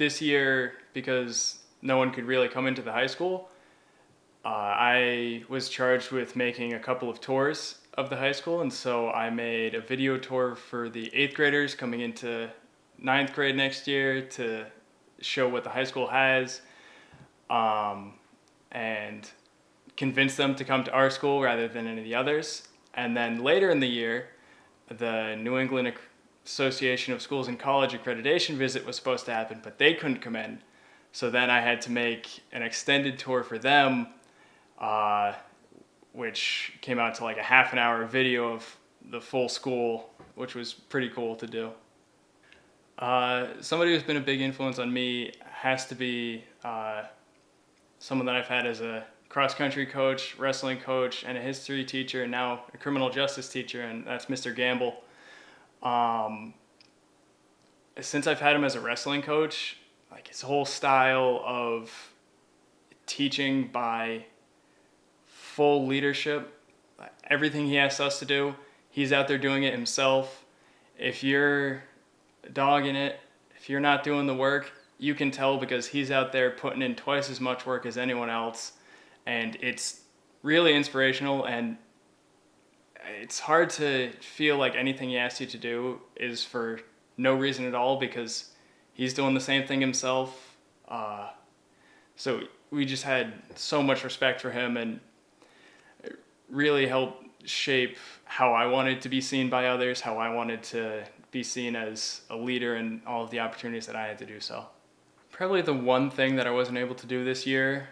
this year, because no one could really come into the high school, I was charged with making a couple of tours of the high school, and so I made a video tour for the eighth graders coming into ninth grade next year to show what the high school has, and convince them to come to our school rather than any of the others. And then later in the year, the New England Association of Schools and College accreditation visit was supposed to happen, but they couldn't come in. So then I had to make an extended tour for them, which came out to like a half an hour video of the full school, which was pretty cool to do. Somebody who's been a big influence on me has to be someone that I've had as a cross-country coach, wrestling coach, and a history teacher, and now a criminal justice teacher, and that's Mr. Gamble. Since I've had him as a wrestling coach, like his whole style of teaching by full leadership, everything he asks us to do, he's out there doing it himself. If you're dogging it, if you're not doing the work, you can tell because he's out there putting in twice as much work as anyone else. And it's really inspirational, and it's hard to feel like anything he asks you to do is for no reason at all because he's doing the same thing himself. So we just had so much respect for him, and it really helped shape how I wanted to be seen by others, how I wanted to be seen as a leader in all of the opportunities that I had to do so. Probably the one thing that I wasn't able to do this year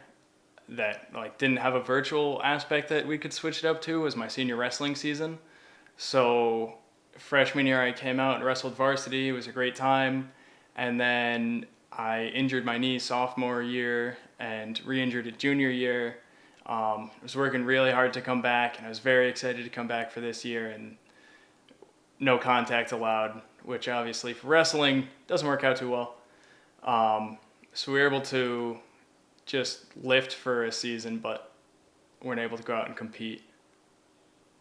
that like didn't have a virtual aspect that we could switch it up to was my senior wrestling season. So freshman year I came out and wrestled varsity. It was a great time. And then I injured my knee sophomore year and re-injured it junior year. I was working really hard to come back, and I was very excited to come back for this year, and no contact allowed, which obviously for wrestling doesn't work out too well. So we were able to just lift for a season, but weren't able to go out and compete.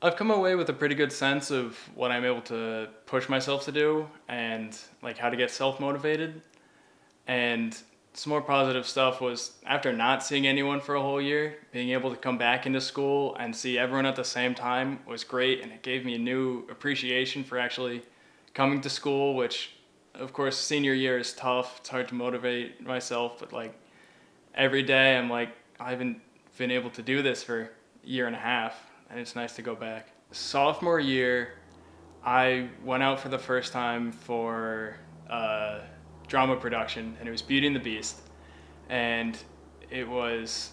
I've come away with a pretty good sense of what I'm able to push myself to do and like how to get self-motivated. And some more positive stuff was after not seeing anyone for a whole year, being able to come back into school and see everyone at the same time was great, and it gave me a new appreciation for actually coming to school, which of course senior year is tough. It's hard to motivate myself, but like every day I'm like, I haven't been able to do this for a year and a half, and it's nice to go back. Sophomore year, I went out for the first time for drama production, and it was Beauty and the Beast. And it was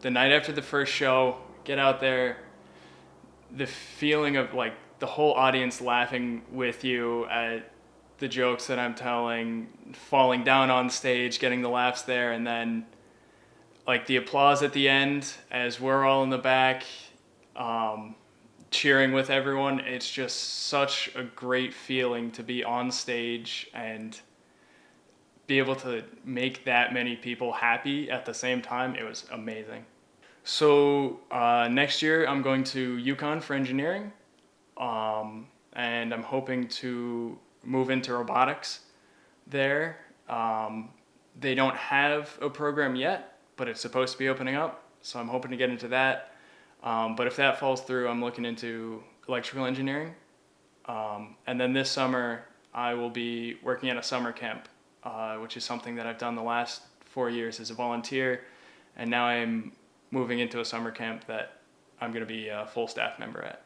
the night after the first show, get out there, the feeling of like the whole audience laughing with you at the jokes that I'm telling, falling down on stage, getting the laughs there, and then like the applause at the end as we're all in the back cheering with everyone. It's just such a great feeling to be on stage and be able to make that many people happy at the same time. It was amazing. So next year I'm going to UConn for engineering, and I'm hoping to move into robotics there. They don't have a program yet, but it's supposed to be opening up, so I'm hoping to get into that. But if that falls through, I'm looking into electrical engineering. And then this summer, I will be working at a summer camp, which is something that I've done the last 4 years as a volunteer. And now I'm moving into a summer camp that I'm going to be a full staff member at.